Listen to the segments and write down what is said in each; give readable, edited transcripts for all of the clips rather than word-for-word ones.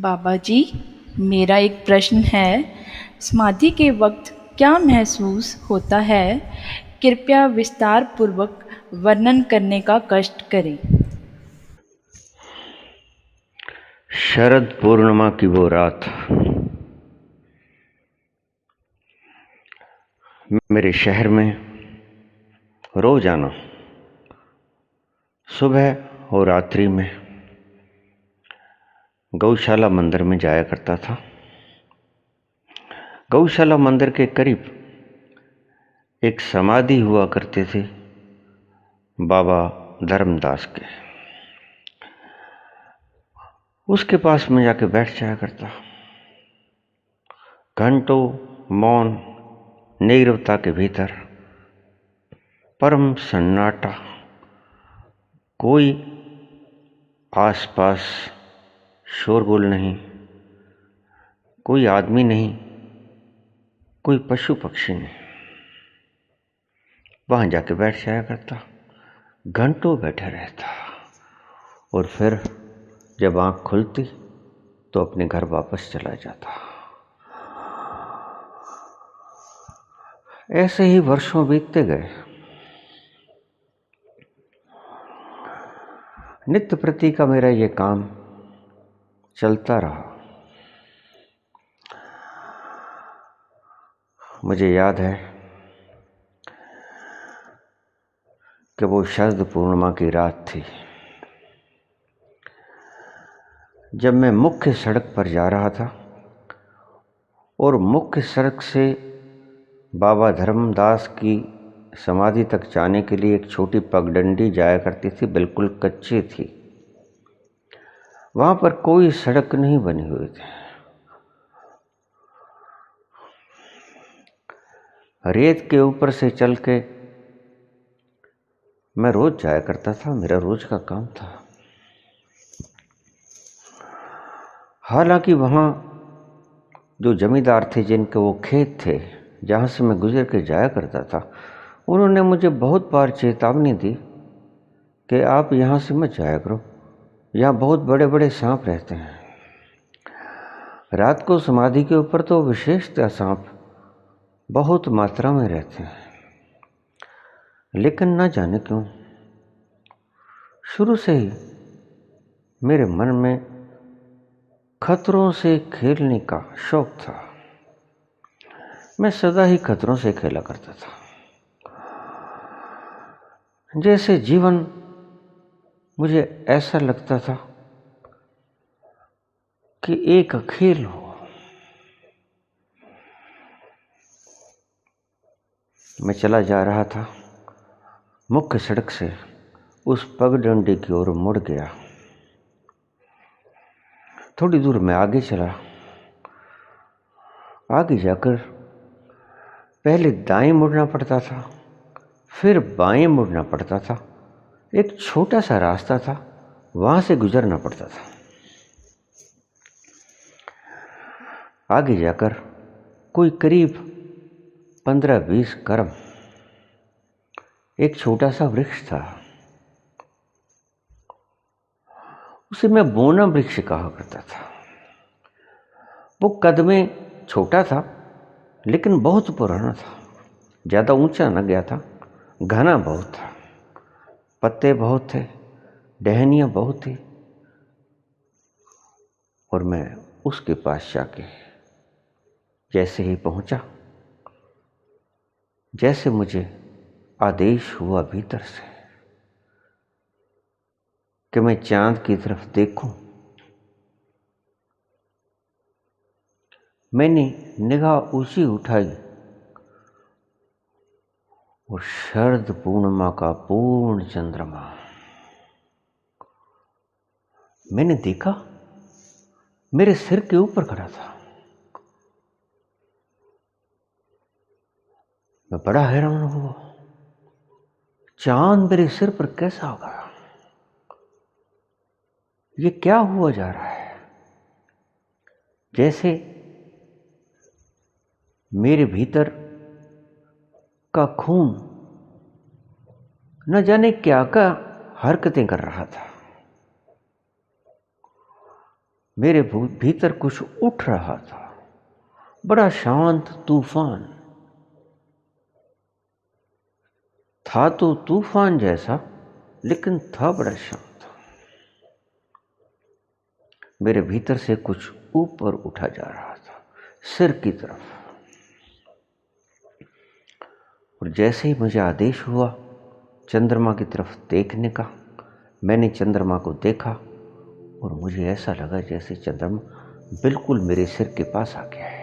बाबा जी, मेरा एक प्रश्न है। समाधि के वक्त क्या महसूस होता है? कृपया विस्तार पूर्वक वर्णन करने का कष्ट करें। शरद पूर्णिमा की वो रात मेरे शहर में रोजाना सुबह और रात्रि में गौशाला मंदिर में जाया करता था। गौशाला मंदिर के करीब एक समाधि हुआ करते थे बाबा धर्मदास के। उसके पास में जाके बैठ जाया करता। घंटों मौन नीरवता के भीतर परम सन्नाटा, कोई आसपास शोरगुल नहीं, कोई आदमी नहीं, कोई पशु पक्षी नहीं। वहां जाके बैठ जाया करता, घंटों बैठा रहता और फिर जब आंख खुलती तो अपने घर वापस चला जाता। ऐसे ही वर्षों बीतते गए। नित्य प्रति का मेरा ये काम चलता रहा। मुझे याद है कि वो शरद पूर्णिमा की रात थी, जब मैं मुख्य सड़क पर जा रहा था और मुख्य सड़क से बाबा धर्मदास की समाधि तक जाने के लिए एक छोटी पगडंडी जाया करती थी, बिल्कुल कच्ची थी। वहां पर कोई सड़क नहीं बनी हुई थी। रेत के ऊपर से चल के मैं रोज जाया करता था, मेरा रोज का काम था। हालांकि वहां जो जमींदार थे, जिनके वो खेत थे जहां से मैं गुजर के जाया करता था, उन्होंने मुझे बहुत बार चेतावनी दी कि आप यहां से मत जाया करो, यहां बहुत बड़े बड़े सांप रहते हैं। रात को समाधि के ऊपर तो विशेषतः सांप बहुत मात्रा में रहते हैं। लेकिन न जाने क्यों शुरू से ही मेरे मन में खतरों से खेलने का शौक था। मैं सदा ही खतरों से खेला करता था, जैसे जीवन मुझे ऐसा लगता था कि एक खेल हो। मैं चला जा रहा था, मुख्य सड़क से उस पगडंडी की ओर मुड़ गया। थोड़ी दूर मैं आगे चला। आगे जाकर पहले दाएं मुड़ना पड़ता था, फिर बाएं मुड़ना पड़ता था। एक छोटा सा रास्ता था, वहां से गुजरना पड़ता था। आगे जाकर कोई करीब 15-20 कदम एक छोटा सा वृक्ष था। उसे मैं बोना वृक्ष कहा करता था। वो कद में छोटा था, लेकिन बहुत पुराना था। ज्यादा ऊंचा न गया था, घना बहुत था, पत्ते बहुत थे, टहनियां बहुत थी। और मैं उसके पास जाके जैसे ही पहुंचा, जैसे मुझे आदेश हुआ भीतर से कि मैं चांद की तरफ देखूं, मैंने निगाह ऊंची उठाई और शरद पूर्णिमा का पूर्ण चंद्रमा मैंने देखा, मेरे सिर के ऊपर खड़ा था। मैं बड़ा हैरान हुआ, चांद मेरे सिर पर कैसा आ गया? ये क्या हुआ जा रहा है? जैसे मेरे भीतर का खून न जाने क्या हरकतें कर रहा था। मेरे भीतर कुछ उठ रहा था, बड़ा शांत तूफान था। तो तूफान जैसा, लेकिन था बड़ा शांत। मेरे भीतर से कुछ ऊपर उठा जा रहा था, सिर की तरफ। और जैसे ही मुझे आदेश हुआ चंद्रमा की तरफ देखने का, मैंने चंद्रमा को देखा और मुझे ऐसा लगा जैसे चंद्रमा बिल्कुल मेरे सिर के पास आ गया है।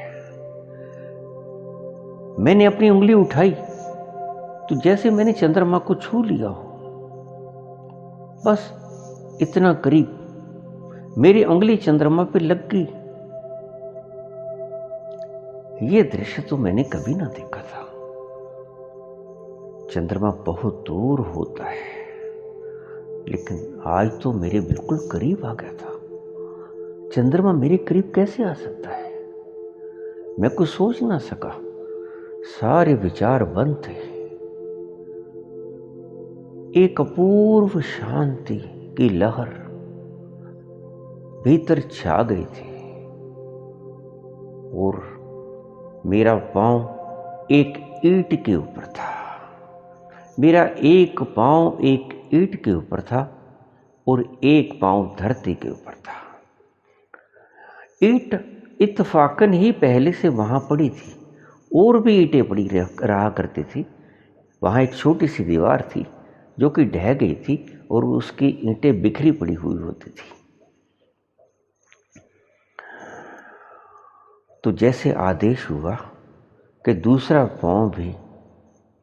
मैंने अपनी उंगली उठाई तो जैसे मैंने चंद्रमा को छू लिया हो, बस इतना करीब मेरी उंगली चंद्रमा पे लग गई। ये दृश्य तो मैंने कभी ना देखा था। चंद्रमा बहुत दूर होता है, लेकिन आज तो मेरे बिल्कुल करीब आ गया था। चंद्रमा मेरे करीब कैसे आ सकता है? मैं कुछ सोच ना सका, सारे विचार बंद थे। एक अपूर्व शांति की लहर भीतर छा गई थी और मेरा पांव एक ईंट के ऊपर था। मेरा एक पांव एक ईंट के ऊपर था और एक पांव धरती के ऊपर था। ईंट इत्तफाकन ही पहले से वहां पड़ी थी, और भी ईंटें पड़ी रहा करती थी। वहां एक छोटी सी दीवार थी जो कि ढह गई थी और उसकी ईंटें बिखरी पड़ी हुई होती थी। तो जैसे आदेश हुआ कि दूसरा पांव भी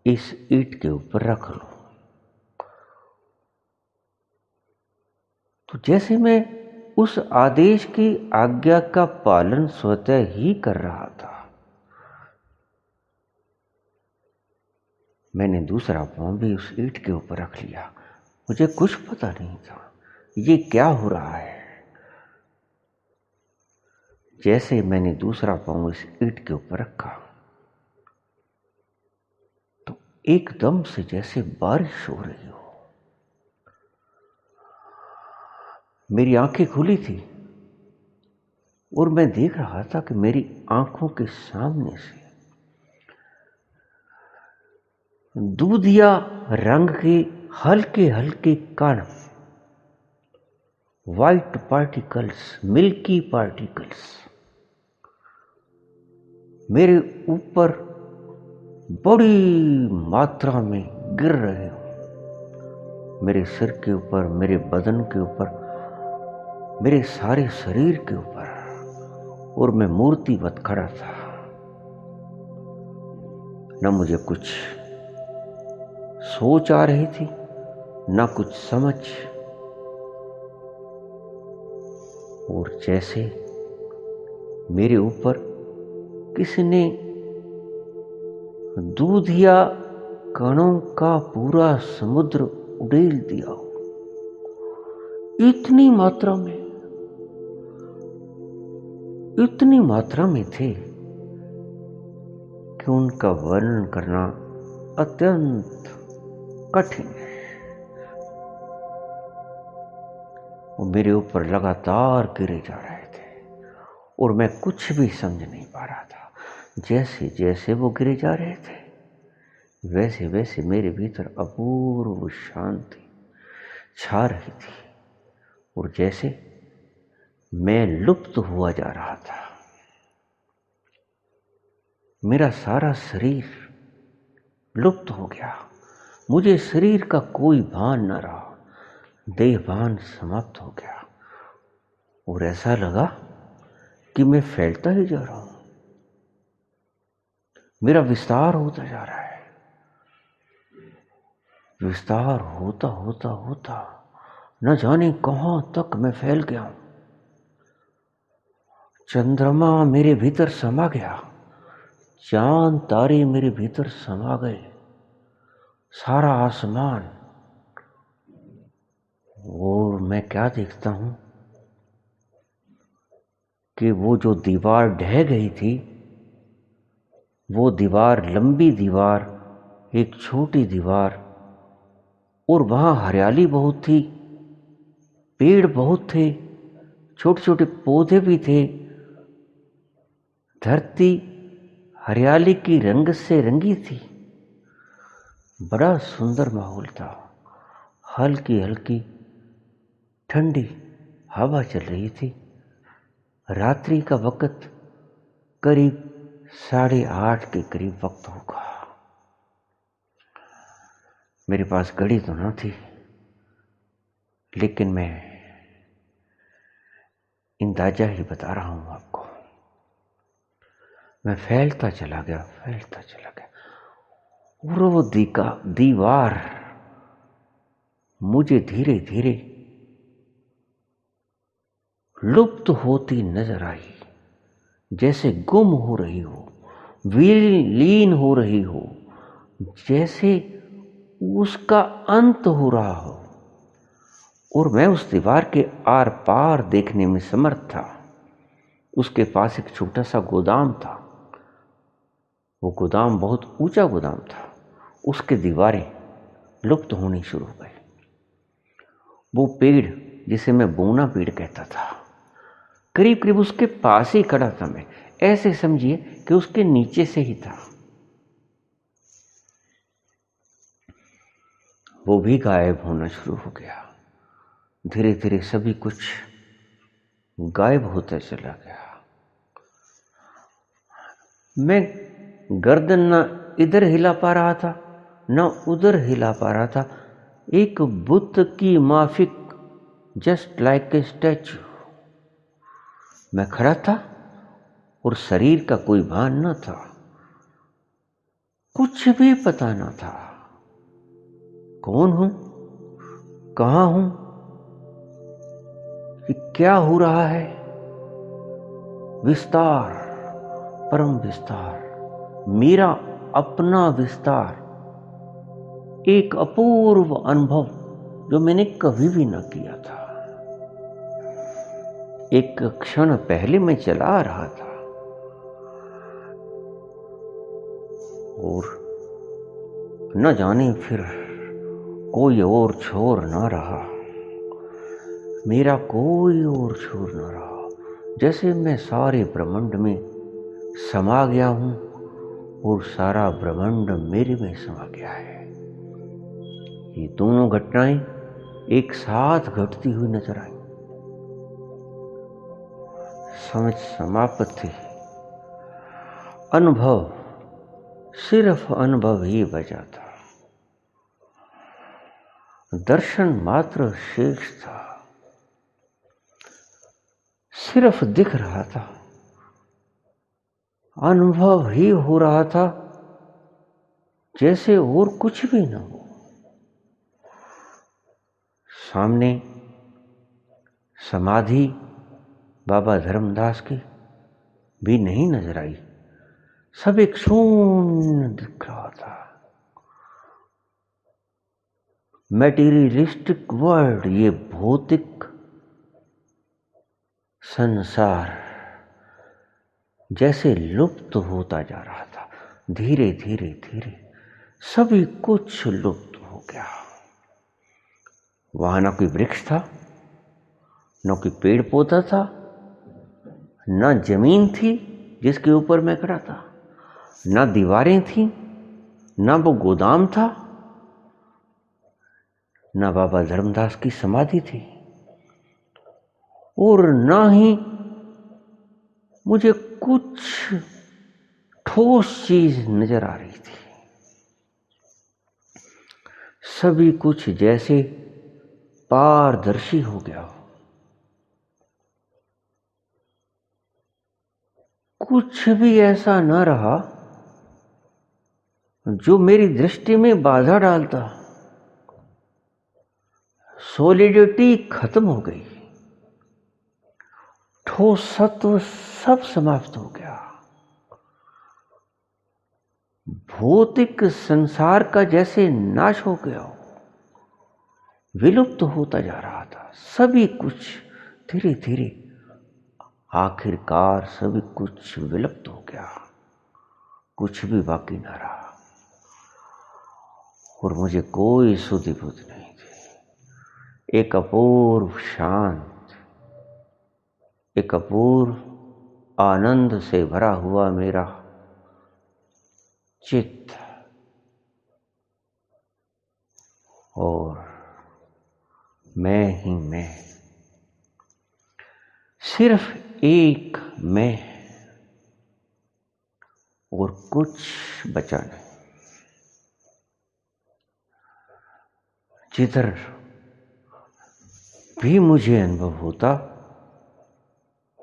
इस ईंट के ऊपर रख लो, तो जैसे मैं उस आदेश की आज्ञा का पालन स्वतः ही कर रहा था, मैंने दूसरा पांव भी उस ईंट के ऊपर रख लिया। मुझे कुछ पता नहीं था ये क्या हो रहा है। जैसे मैंने दूसरा पांव इस ईंट के ऊपर रखा तो एकदम से जैसे बारिश हो रही हो, मेरी आंखें खुली थी और मैं देख रहा था कि मेरी आंखों के सामने से दूधिया रंग के हल्के हल्के कण, वाइट पार्टिकल्स, मिल्की पार्टिकल्स मेरे ऊपर बड़ी मात्रा में गिर रहे हो। मेरे सिर के ऊपर, मेरे बदन के ऊपर, मेरे सारे शरीर के ऊपर, और मैं मूर्तिवत खड़ा था। न मुझे कुछ सोच आ रही थी, न कुछ समझ। और जैसे मेरे ऊपर किसी ने दूधिया कणों का पूरा समुद्र उड़ेल दिया हो, इतनी मात्रा में थे कि उनका वर्णन करना अत्यंत कठिन है। वो मेरे ऊपर लगातार गिरे जा रहे थे और मैं कुछ भी समझ नहीं पा रहा था। जैसे जैसे वो गिरे जा रहे थे, वैसे वैसे मेरे भीतर अपूर्व शांति छा रही थी और जैसे मैं लुप्त हुआ जा रहा था। मेरा सारा शरीर लुप्त हो गया, मुझे शरीर का कोई भान न रहा, देहभान समाप्त हो गया और ऐसा लगा कि मैं फैलता ही जा रहा हूं। मेरा विस्तार होता जा रहा है, विस्तार होता होता होता न जाने कहां तक मैं फैल गया हूं। चंद्रमा मेरे भीतर समा गया, चांद तारे मेरे भीतर समा गए, सारा आसमान। और मैं क्या देखता हूं कि वो जो दीवार ढह गई थी, वो दीवार, लंबी दीवार, एक छोटी दीवार, और वहां हरियाली बहुत थी, पेड़ बहुत थे, छोटे छोटे पौधे भी थे। धरती हरियाली की रंग से रंगी थी। बड़ा सुंदर माहौल था। हल्की हल्की ठंडी हवा चल रही थी। रात्रि का वक्त करीब 8:30 के करीब वक्त होगा। मेरे पास घड़ी तो न थी, लेकिन मैं अंदाजा ही बता रहा हूं आपको। मैं फैलता चला गया और वो दीवार मुझे धीरे धीरे लुप्त होती नजर आई, जैसे गुम हो रही हो, विलीन हो रही हो, जैसे उसका अंत हो रहा हो। और मैं उस दीवार के आर पार देखने में समर्थ था। उसके पास एक छोटा सा गोदाम था। वो गोदाम बहुत ऊंचा गोदाम था। उसके दीवारें लुप्त होनी शुरू हो गई। वो पेड़ जिसे मैं बोना पेड़ कहता था, करीब करीब उसके पास ही खड़ा था मैं। ऐसे समझिए कि उसके नीचे से ही था। वो भी गायब होना शुरू हो गया। धीरे धीरे सभी कुछ गायब होता चला गया। मैं गर्दन न इधर हिला पा रहा था, न उधर हिला पा रहा था। एक बुद्ध की माफिक, जस्ट लाइक ए स्टैचू। मैं खड़ा था और शरीर का कोई भान न था। कुछ भी पता न था। कौन हूं, कहां हूं, कि क्या हो रहा है। विस्तार, परम विस्तार, मेरा अपना विस्तार, एक अपूर्व अनुभव जो मैंने कभी भी न किया था। एक क्षण पहले मैं चला रहा था और न जाने फिर कोई और छोर न रहा। मेरा कोई और छोर न रहा। जैसे मैं सारे ब्रह्मांड में समा गया हूं और सारा ब्रह्मांड मेरे में समा गया है। ये दोनों घटनाएं एक साथ घटती हुई नजर आई। समझ समाप्त थी। अनुभव, सिर्फ अनुभव ही बचा था। दर्शन मात्र शेष था। सिर्फ दिख रहा था, अनुभव ही हो रहा था, जैसे और कुछ भी न हो। सामने समाधि बाबा धर्मदास की भी नहीं नजर आई। सब एक शून्य दिख रहा था। मैटीरियलिस्टिक वर्ल्ड, ये भौतिक संसार जैसे लुप्त होता जा रहा था। धीरे धीरे धीरे सभी कुछ लुप्त हो गया। वहां न कोई वृक्ष था, न कोई पेड़ पौधा था, न जमीन थी जिसके ऊपर मैं खड़ा था, न दीवारें थी, न वो गोदाम था, न बाबा धर्मदास की समाधि थी, और न ही मुझे कुछ ठोस चीज नजर आ रही थी। सभी कुछ जैसे पारदर्शी हो गया हो। कुछ भी ऐसा न रहा जो मेरी दृष्टि में बाधा डालता। सॉलिडिटी खत्म हो गई। ठोस सत्व सब समाप्त हो गया। भौतिक संसार का जैसे नाश हो गया हो, विलुप्त होता जा रहा था। सभी कुछ धीरे धीरे आखिरकार सभी कुछ विलुप्त हो गया। कुछ भी बाकी ना रहा और मुझे कोई सुधि बुध नहीं थी। एक अपूर्व शांत एक अपूर्व आनंद से भरा हुआ मेरा चित्त और मैं ही मैं, सिर्फ एक मैं और कुछ बचा नहीं। जिधर भी मुझे अनुभव होता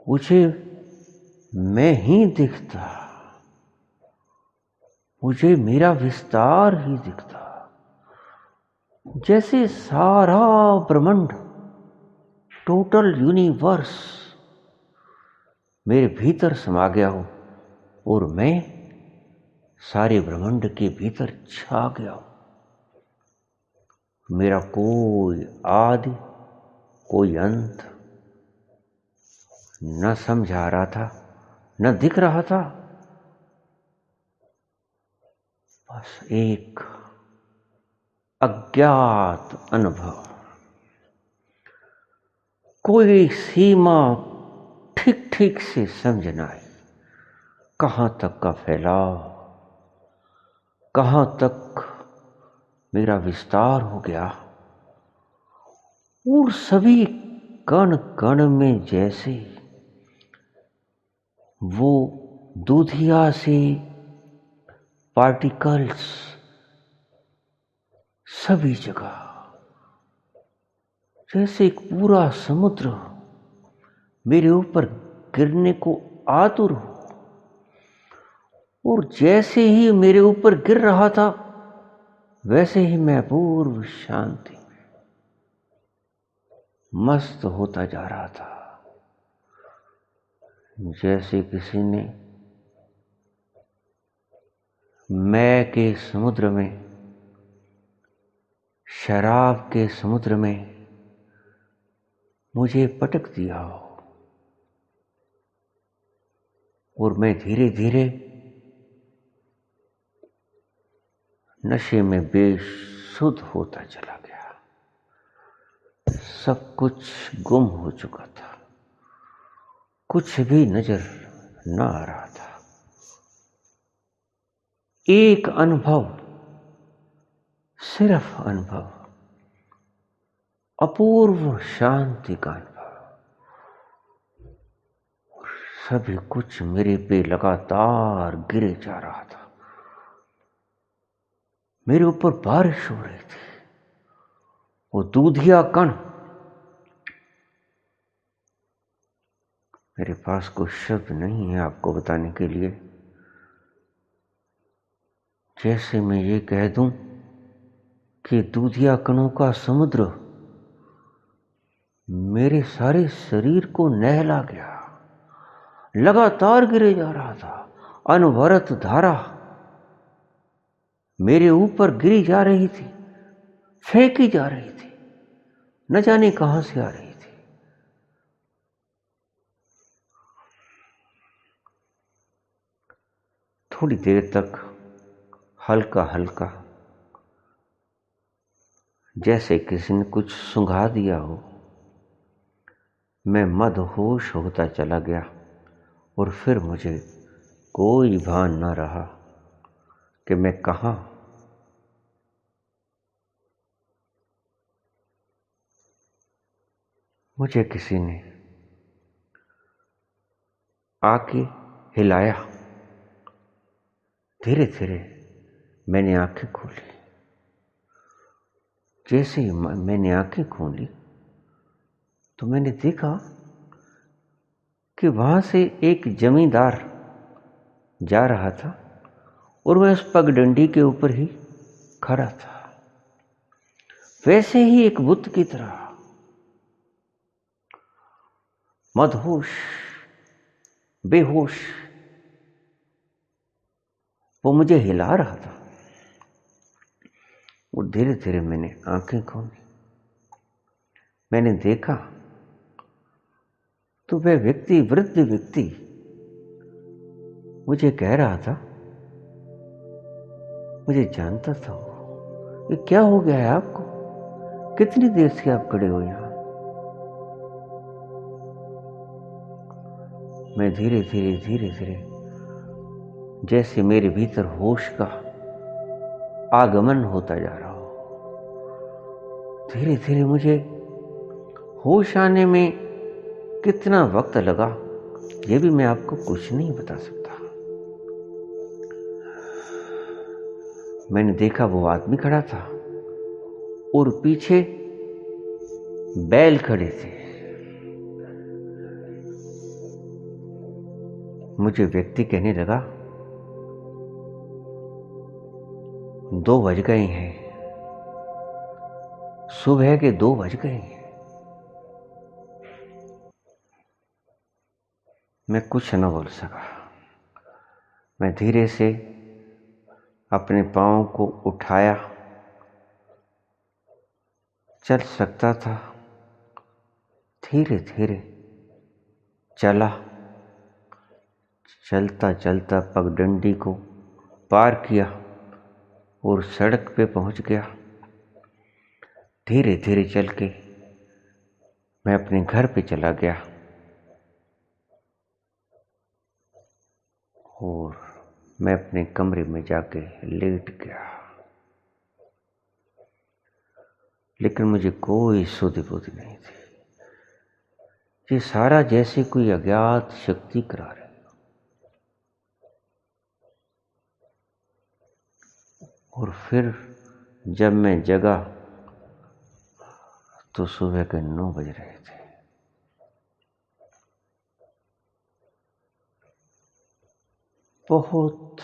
मुझे मैं ही दिखता, मुझे मेरा विस्तार ही दिखता, जैसे सारा ब्रह्मांड, टोटल यूनिवर्स मेरे भीतर समा गया हो और मैं सारे ब्रह्मांड के भीतर छा गया हूं। मेरा कोई आदि कोई अंत न समझ आ रहा था, न दिख रहा था। बस एक अज्ञात अनुभव, कोई सीमा ठीक ठीक से समझ ना आए, कहां तक का फैलाव, कहां तक मेरा विस्तार हो गया। और सभी कण कण में जैसे वो दूधिया से पार्टिकल्स सभी जगह, जैसे एक पूरा समुद्र मेरे ऊपर गिरने को आतुर हो। और जैसे ही मेरे ऊपर गिर रहा था वैसे ही मैं पूर्व शांति मस्त होता जा रहा था, जैसे किसी ने मैं के समुद्र में, शराब के समुद्र में मुझे पटक दिया हो और मैं धीरे धीरे नशे में बेसुध होता चला गया। सब कुछ गुम हो चुका था, कुछ भी नजर न आ रहा था। एक अनुभव, सिर्फ अनुभव, अपूर्व शांति का अनुभव। सभी कुछ मेरे पे लगातार गिरे जा रहा था, मेरे ऊपर बारिश हो रही थी। वो दूधिया कण, मेरे पास कोई शब्द नहीं है आपको बताने के लिए। जैसे मैं ये कह दूं कि दूधिया कणों का समुद्र मेरे सारे शरीर को नहला गया, लगातार गिरे जा रहा था। अनवरत धारा मेरे ऊपर गिरी जा रही थी, फेंकी जा रही थी, न जाने कहां से आ रही थी। थोड़ी देर तक हल्का हल्का, जैसे किसी ने कुछ सुंघा दिया हो, मैं मदहोश होता चला गया और फिर मुझे कोई भान न रहा कि मैं कहां। मुझे किसी ने आके हिलाया। धीरे धीरे मैंने आंखें खोली। जैसे ही मैंने आंखें खोली तो मैंने देखा कि वहां से एक जमींदार जा रहा था और मैं उस पगडंडी के ऊपर ही खड़ा था, वैसे ही एक बुत की तरह, मदहोश, बेहोश। वो मुझे हिला रहा था और धीरे धीरे मैंने आंखें खोली। मैंने देखा तो वह व्यक्ति, वृद्ध व्यक्ति, मुझे कह रहा था, मुझे जानता था वो, ये क्या हो गया है आपको? कितनी देर से आप खड़े हो यहां? मैं धीरे धीरे जैसे मेरे भीतर होश का आगमन होता जा रहा हो। धीरे धीरे मुझे होश आने में कितना वक्त लगा ये भी मैं आपको कुछ नहीं बता सकता। मैंने देखा वो आदमी खड़ा था और पीछे बैल खड़े थे। मुझे व्यक्ति कहने लगा 2 बज गए हैं, सुबह के 2 बज गए हैं। मैं कुछ न बोल सका। मैं धीरे से अपने पाँव को उठाया, चल सकता था। धीरे धीरे चला, चलता चलता पगडंडी को पार किया और सड़क पे पहुंच गया। धीरे धीरे चल के मैं अपने घर पे चला गया और मैं अपने कमरे में जाके लेट गया। लेकिन मुझे कोई सुध बुध नहीं थी। ये सारा जैसे कोई अज्ञात शक्ति करा रही। और फिर जब मैं जगा तो सुबह के 9 बज रहे थे। बहुत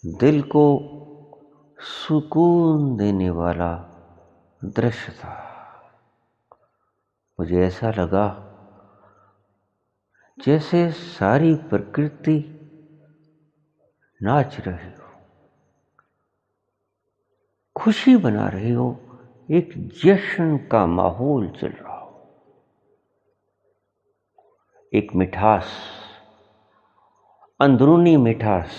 दिल को सुकून देने वाला दृश्य था। मुझे ऐसा लगा जैसे सारी प्रकृति नाच रही हो, खुशी बना रही हो, एक जश्न का माहौल चल रहा हो। एक मिठास, अंदरूनी मिठास,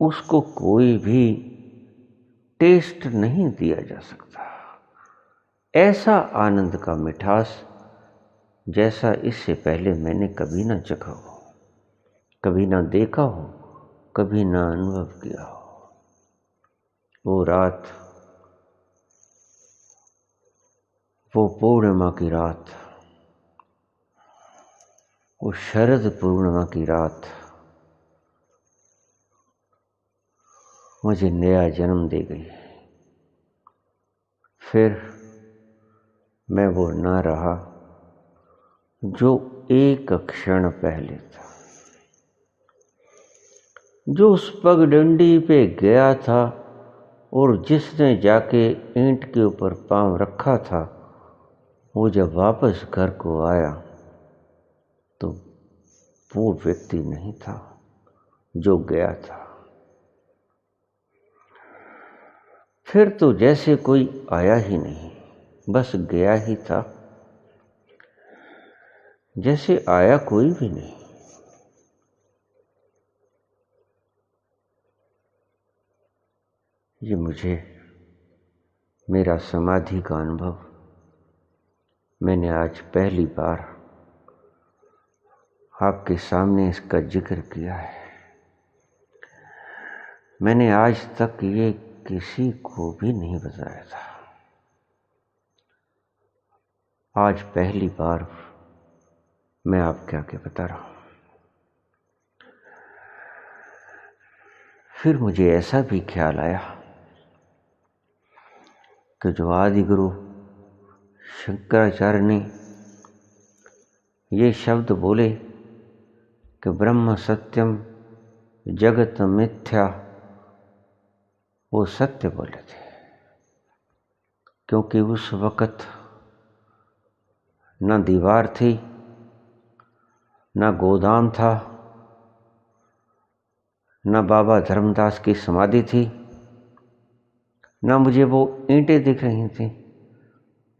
उसको कोई भी टेस्ट नहीं दिया जा सकता। ऐसा आनंद का मिठास जैसा इससे पहले मैंने कभी ना चखा हो, कभी ना देखा हो, कभी ना अनुभव किया हो। वो रात, वो पूर्णिमा की रात, वो शरद पूर्णिमा की रात मुझे नया जन्म दे गई। फिर मैं वो ना रहा जो एक क्षण पहले था, जो उस पगडंडी पे गया था और जिसने जाके ईंट के ऊपर पांव रखा था, वो जब वापस घर को आया तो वो व्यक्ति नहीं था जो गया था। फिर तो जैसे कोई आया ही नहीं, बस गया ही था, जैसे आया कोई भी नहीं। ये मुझे मेरा समाधि का अनुभव मैंने आज पहली बार आपके सामने इसका जिक्र किया है। मैंने आज तक ये किसी को भी नहीं बताया था। आज पहली बार मैं आपके आगे बता रहा हूं। फिर मुझे ऐसा भी ख्याल आया कि जो आदि गुरु शंकराचार्य ने ये शब्द बोले कि ब्रह्म सत्यम जगत मिथ्या, वो सत्य बोले थे। क्योंकि उस वक़्त न दीवार थी, न गोदाम था, न बाबा धर्मदास की समाधि थी, न मुझे वो ईंटें दिख रही थी,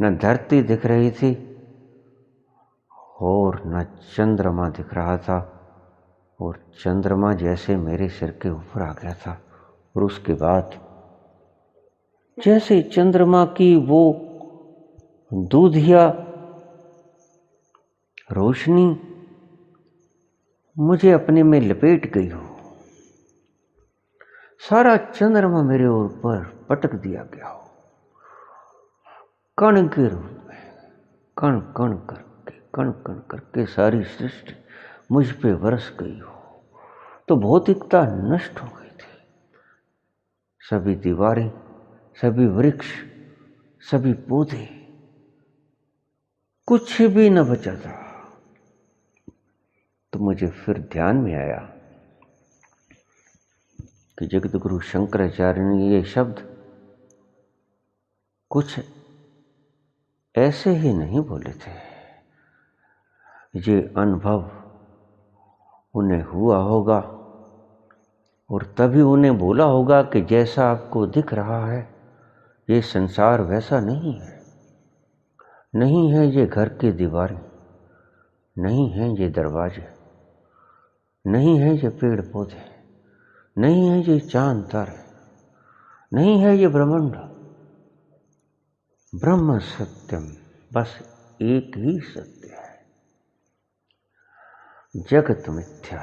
न धरती दिख रही थी, और न चंद्रमा दिख रहा था। और चंद्रमा जैसे मेरे सिर के ऊपर आ गया था, और उसके बाद जैसे चंद्रमा की वो दूधिया रोशनी मुझे अपने में लपेट गई हो, सारा चंद्रमा मेरे ऊपर पटक दिया गया हो, कण के रूप में कण कण करके सारी सृष्टि मुझ पे बरस गई हो, तो भौतिकता नष्ट हो गई थी। सभी दीवारें, सभी वृक्ष, सभी पौधे, कुछ भी न बचा था। तो मुझे फिर ध्यान में आया कि जगत गुरु शंकराचार्य ने ये शब्द कुछ ऐसे ही नहीं बोले थे। ये अनुभव उन्हें हुआ होगा और तभी उन्हें बोला होगा कि जैसा आपको दिख रहा है ये संसार वैसा नहीं है। नहीं है ये घर की दीवारें, नहीं है ये दरवाजे, नहीं है ये पेड़ पौधे, नहीं है ये चांद तारे, नहीं है ये ब्रह्मांड। ब्रह्म सत्यम, बस एक ही सत्य है। जगत मिथ्या,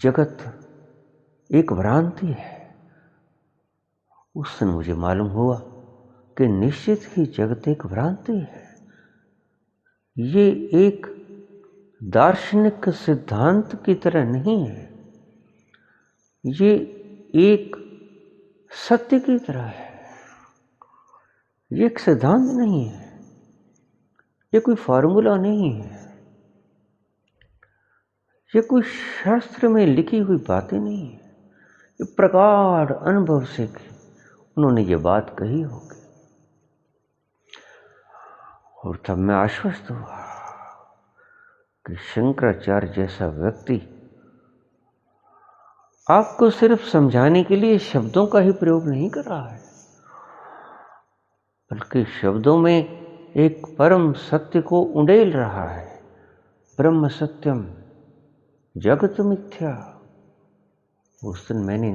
जगत एक भ्रांति है। उस दिन मुझे मालूम हुआ कि निश्चित ही जगत एक भ्रांति है। ये एक दार्शनिक सिद्धांत की तरह नहीं है, ये एक सत्य की तरह है। ये एक सिद्धांत नहीं है, ये कोई फार्मूला नहीं है, ये कोई शास्त्र में लिखी हुई बातें नहीं है। ये प्रगाढ़ अनुभव से उन्होंने ये बात कही होगी। और तब मैं आश्वस्त हुआ कि शंकराचार्य जैसा व्यक्ति आपको सिर्फ समझाने के लिए शब्दों का ही प्रयोग नहीं कर रहा है, बल्कि शब्दों में एक परम सत्य को उंडेल रहा है। ब्रह्म सत्यम, जगत मिथ्या। उस दिन मैंने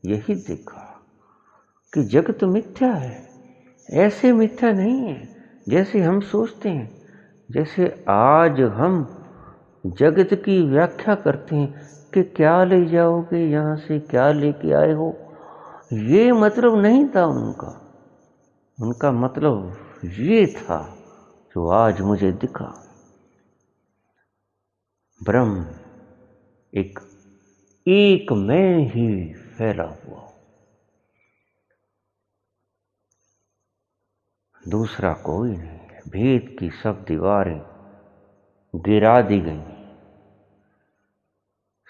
यही देखा कि जगत मिथ्या है। ऐसे मिथ्या नहीं है जैसे हम सोचते हैं। जैसे आज हम जगत की व्याख्या करते हैं कि क्या ले जाओगे यहाँ से, क्या लेके आए हो, ये मतलब नहीं था उनका। उनका मतलब ये था जो आज मुझे दिखा। ब्रह्म एक में ही फैला हुआ, दूसरा कोई नहीं है। भेद की सब दीवारें गिरा दी गई,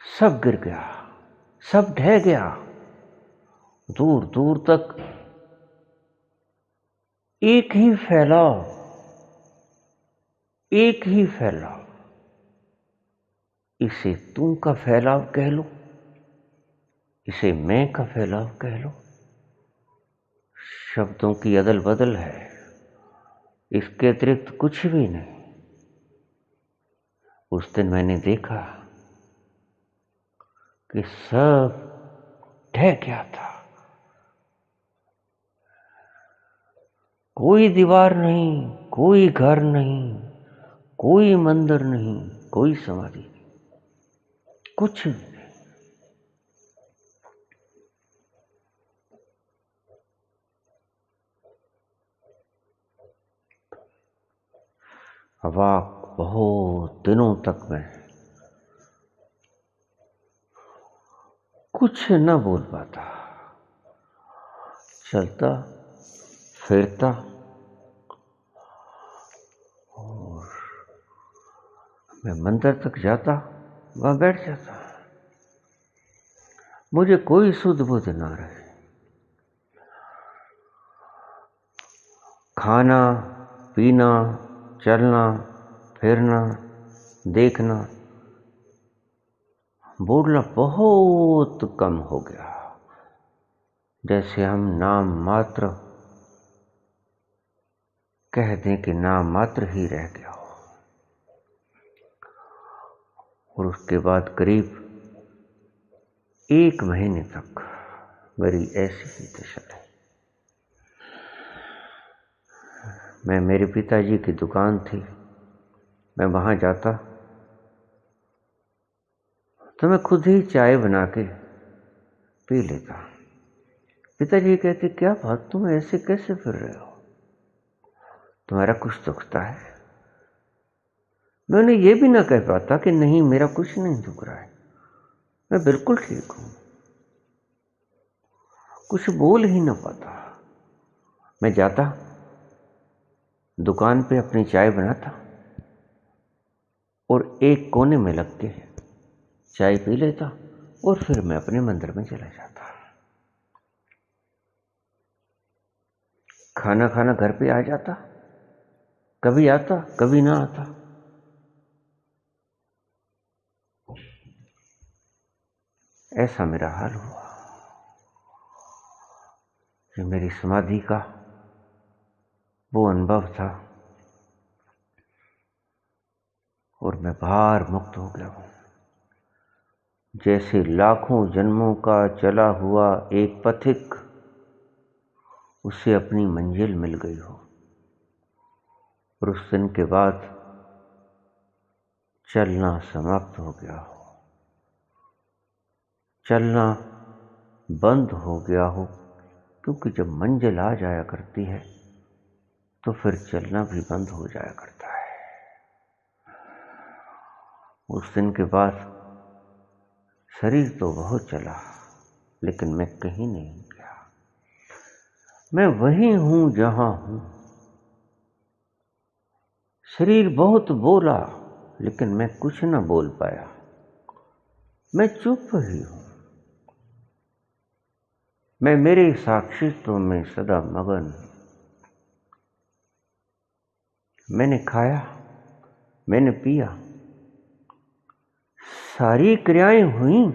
सब गिर गया, सब ढह गया। दूर दूर तक एक ही फैलाव, एक ही फैलाव। इसे तुम का फैलाव कह लो, इसे मैं का फैलाव कह लो। शब्दों की अदल बदल है, इसके अतिरिक्त कुछ भी नहीं। उस दिन मैंने देखा कि सब ढह गया था। कोई दीवार नहीं, कोई घर नहीं, कोई मंदिर नहीं, कोई समाधि नहीं, कुछ भी नहीं। अवाक बहुत दिनों तक मैं कुछ न बोल पाता। चलता फिरता और मैं मंदिर तक जाता, वहां बैठ जाता। मुझे कोई सुध बुध ना रहे। खाना पीना, चलना फिरना, देखना, बोलना बहुत कम हो गया। जैसे हम नाम मात्र कह दें कि नाम मात्र ही रह गया हो। और उसके बाद करीब 1 महीने तक मेरी ऐसी ही दशा रही। मैं मेरे पिताजी की दुकान थी, मैं वहाँ जाता तो मैं खुद ही चाय बना के पी लेता। पिताजी कहते, क्या बात, तुम ऐसे कैसे फिर रहे हो, तुम्हारा कुछ दुखता है? मैं उन्हें यह भी ना कह पाता कि नहीं, मेरा कुछ नहीं दुख रहा है, मैं बिल्कुल ठीक हूं। कुछ बोल ही ना पाता। मैं जाता, दुकान पे अपनी चाय बनाता और एक कोने में लग के चाय पी लेता और फिर मैं अपने मंदिर में चला जाता। खाना खाना घर पे आ जाता, कभी आता कभी ना आता। ऐसा मेरा हाल हुआ। ये मेरी समाधि का वो अनुभव था और मैं भार मुक्त हो गया हूं। जैसे लाखों जन्मों का चला हुआ एक पथिक, उसे अपनी मंजिल मिल गई हो और उस दिन के बाद चलना समाप्त हो गया हो, चलना बंद हो गया हो। क्योंकि जब मंजिल आ जाया करती है तो फिर चलना भी बंद हो जाया करता है। उस दिन के बाद शरीर तो बहुत चला, लेकिन मैं कहीं नहीं गया। मैं वही हूं जहां हूं। शरीर बहुत बोला, लेकिन मैं कुछ न बोल पाया। मैं चुप ही हूं। मैं मेरे साक्षित्व में सदा मगन हूं। मैंने खाया, मैंने पिया, सारी क्रियाएं हुई,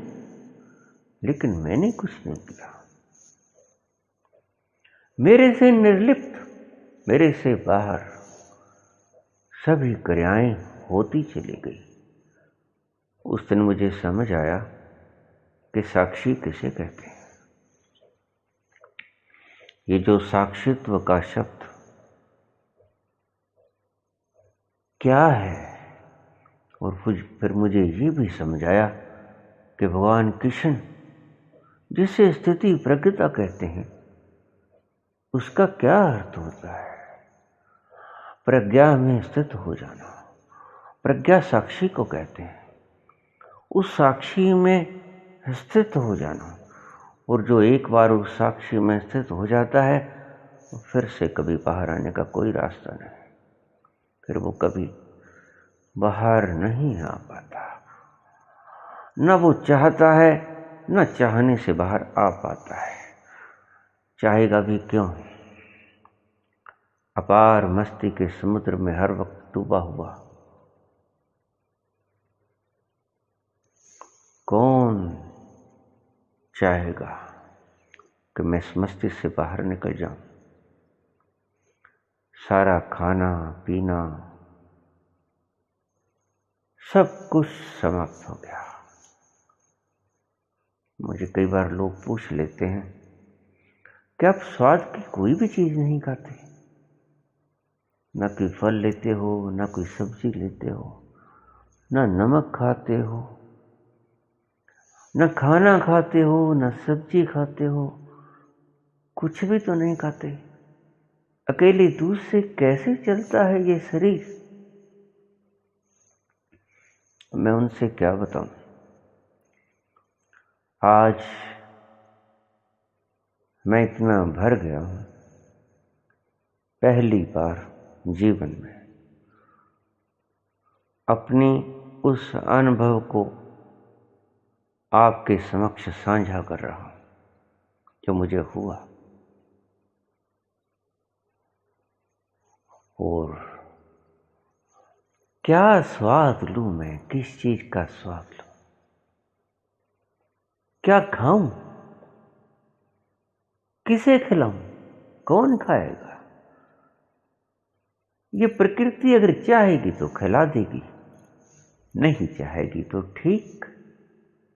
लेकिन मैंने कुछ नहीं किया। मेरे से निर्लिप्त, मेरे से बाहर सभी क्रियाएं होती चली गई। उस दिन मुझे समझ आया कि साक्षी किसे कहते हैं। ये जो साक्षित्व का शब्द क्या है, और फिर मुझे ये भी समझ आया कि भगवान कृष्ण जिसे स्थिति प्रज्ञता कहते हैं, उसका क्या अर्थ होता है। प्रज्ञा में स्थित हो जाना, प्रज्ञा साक्षी को कहते हैं। उस साक्षी में स्थित हो जाना, और जो एक बार उस साक्षी में स्थित हो जाता है, फिर से कभी बाहर आने का कोई रास्ता नहीं। फिर वो कभी बाहर नहीं आ पाता। न वो चाहता है, न चाहने से बाहर आ पाता है। चाहेगा भी क्यों? अपार मस्ती के समुद्र में हर वक्त डूबा हुआ कौन चाहेगा कि मैं इस मस्ती से बाहर निकल जाऊं? सारा खाना पीना सब कुछ समाप्त हो गया। मुझे कई बार लोग पूछ लेते हैं कि आप स्वाद की कोई भी चीज नहीं खाते? ना कोई फल लेते हो, ना कोई सब्जी लेते हो, ना नमक खाते हो, न खाना खाते हो, न सब्जी खाते हो, कुछ भी तो नहीं खाते। अकेले दूध से कैसे चलता है ये शरीर? मैं उनसे क्या बताऊं। आज मैं इतना भर गया हूं, पहली बार जीवन में अपनी उस अनुभव को आपके समक्ष साझा कर रहा हूं जो मुझे हुआ। और क्या स्वाद लूं मैं, किस चीज का स्वाद लूं, क्या खाऊं, किसे खिलाऊं, कौन खाएगा? ये प्रकृति अगर चाहेगी तो खिला देगी, नहीं चाहेगी तो ठीक,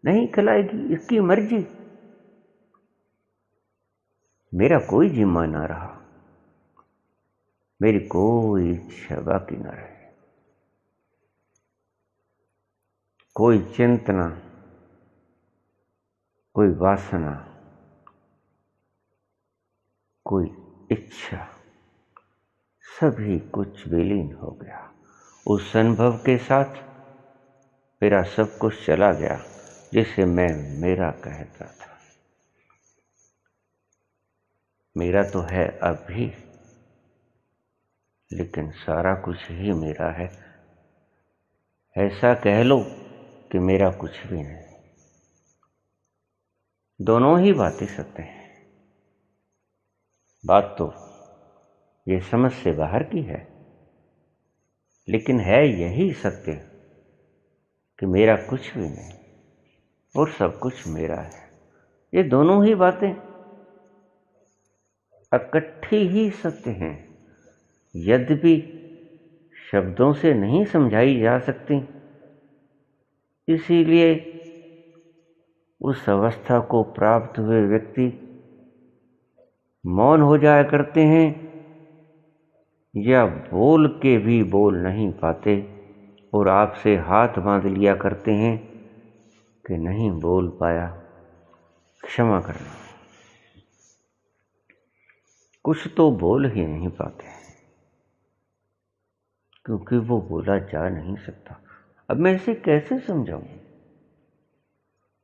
नहीं खिलाएगी, इसकी मर्जी। मेरा कोई जिम्मा ना रहा। मेरी कोई इच्छा बाकी न रहे, कोई चिंतना, कोई वासना, कोई इच्छा, सभी कुछ विलीन हो गया। उस अनुभव के साथ मेरा सब कुछ चला गया जिसे मैं मेरा कहता था। मेरा तो है अब भी, लेकिन सारा कुछ ही मेरा है। ऐसा कह लो कि मेरा कुछ भी नहीं। दोनों ही बातें सत्य हैं। बात तो ये समझ से बाहर की है, लेकिन है यही सत्य कि मेरा कुछ भी नहीं और सब कुछ मेरा है। ये दोनों ही बातें इकट्ठी ही सत्य हैं, यद्यपि शब्दों से नहीं समझाई जा सकती। इसीलिए उस अवस्था को प्राप्त हुए व्यक्ति मौन हो जाया करते हैं या बोल के भी बोल नहीं पाते और आपसे हाथ बांध लिया करते हैं कि नहीं बोल पाया, क्षमा करना। कुछ तो बोल ही नहीं पाते क्योंकि वो बोला जा नहीं सकता। अब मैं इसे कैसे समझाऊं?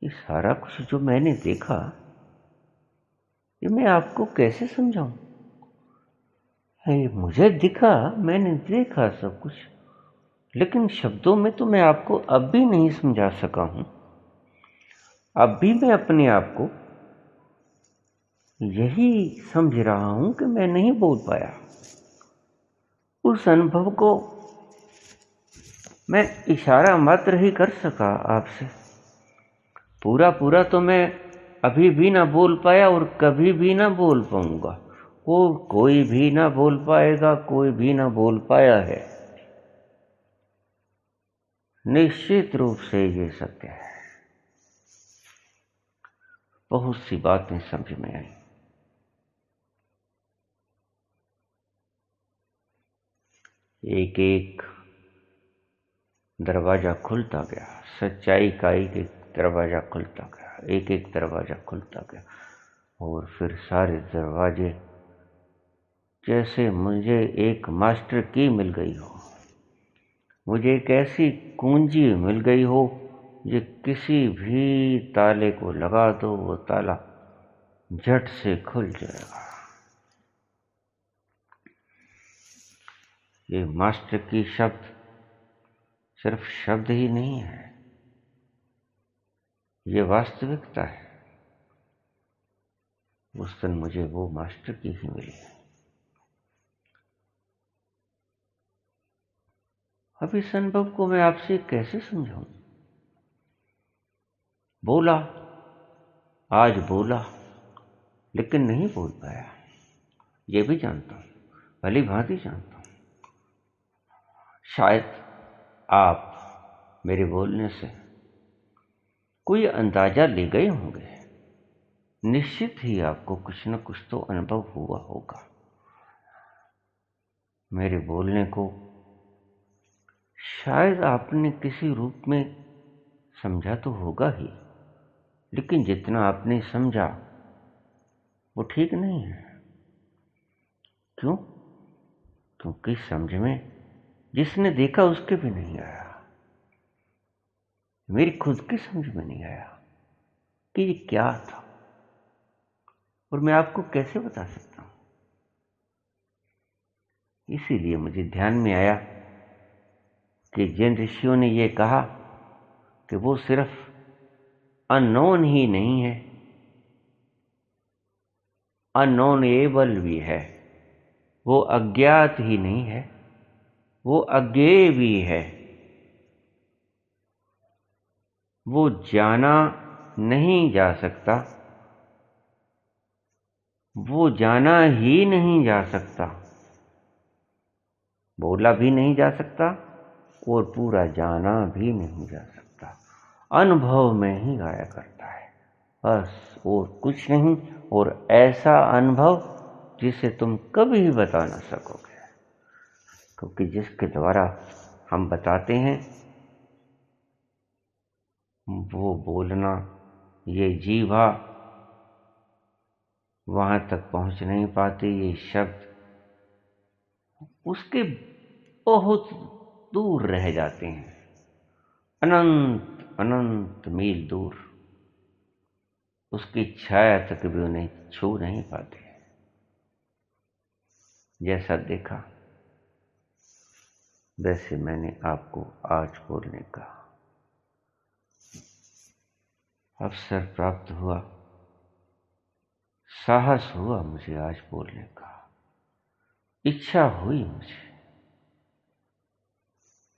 ये सारा कुछ जो मैंने देखा, ये मैं आपको कैसे समझाऊं? ये मुझे दिखा, मैंने देखा सब कुछ, लेकिन शब्दों में तो मैं आपको अब भी नहीं समझा सका हूं। अब भी मैं अपने आप को यही समझ रहा हूं कि मैं नहीं बोल पाया। उस अनुभव को मैं इशारा मात्र ही कर सका आपसे। पूरा पूरा तो मैं अभी भी ना बोल पाया और कभी भी ना बोल पाऊंगा। कोई भी ना बोल पाएगा, कोई भी ना बोल पाया है। निश्चित रूप से ये सत्य है। बहुत सी बातें समझ में आई। एक एक दरवाजा खुलता गया, सच्चाई का एक एक दरवाजा खुलता गया, एक एक दरवाजा खुलता गया, और फिर सारे दरवाजे जैसे मुझे एक मास्टर की मिल गई हो, मुझे एक ऐसी कुंजी मिल गई हो जो किसी भी ताले को लगा दो वो ताला झट से खुल जाएगा। ये मास्टर की शब्द सिर्फ शब्द ही नहीं है, ये वास्तविकता है। उस दिन मुझे वो मास्टर की ही मिली। अब इस अनुभव को मैं आपसे कैसे समझाऊं? बोला, आज बोला, लेकिन नहीं बोल पाया, ये भी जानता हूं, भली भांति जानता हूं। शायद आप मेरे बोलने से कोई अंदाजा ले गए होंगे। निश्चित ही आपको कुछ न कुछ तो अनुभव हुआ होगा। मेरे बोलने को शायद आपने किसी रूप में समझा तो होगा ही, लेकिन जितना आपने समझा वो ठीक नहीं है। क्यों? क्योंकि समझ में जिसने देखा उसके भी नहीं आया। मेरी खुद की समझ में नहीं आया कि ये क्या था, और मैं आपको कैसे बता सकता हूं। इसीलिए मुझे ध्यान में आया कि जिन ऋषियों ने ये कहा कि वो सिर्फ अननोन ही नहीं है, अननोनेबल भी है, वो अज्ञात ही नहीं है, वो अज्ञेय भी है, वो जाना नहीं जा सकता, वो जाना ही नहीं जा सकता, बोला भी नहीं जा सकता और पूरा जाना भी नहीं जा सकता। अनुभव में ही आया करता है, बस और कुछ नहीं। और ऐसा अनुभव जिसे तुम कभी भी बता ना सकोगे। क्योंकि जिसके द्वारा हम बताते हैं वो बोलना, ये जीवा वहाँ तक पहुँच नहीं पाते, ये शब्द उसके बहुत दूर रह जाते हैं, अनंत अनंत मील दूर, उसकी छाया तक भी उन्हें छू नहीं पाते। जैसा देखा वैसे मैंने आपको आज बोलने का अवसर प्राप्त हुआ, साहस हुआ मुझे आज बोलने का, इच्छा हुई मुझे।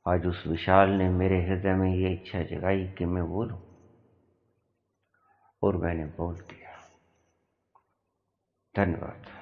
आज उस विशाल ने मेरे हृदय में ये इच्छा जगाई कि मैं बोलूं, और मैंने बोल दिया। धन्यवाद।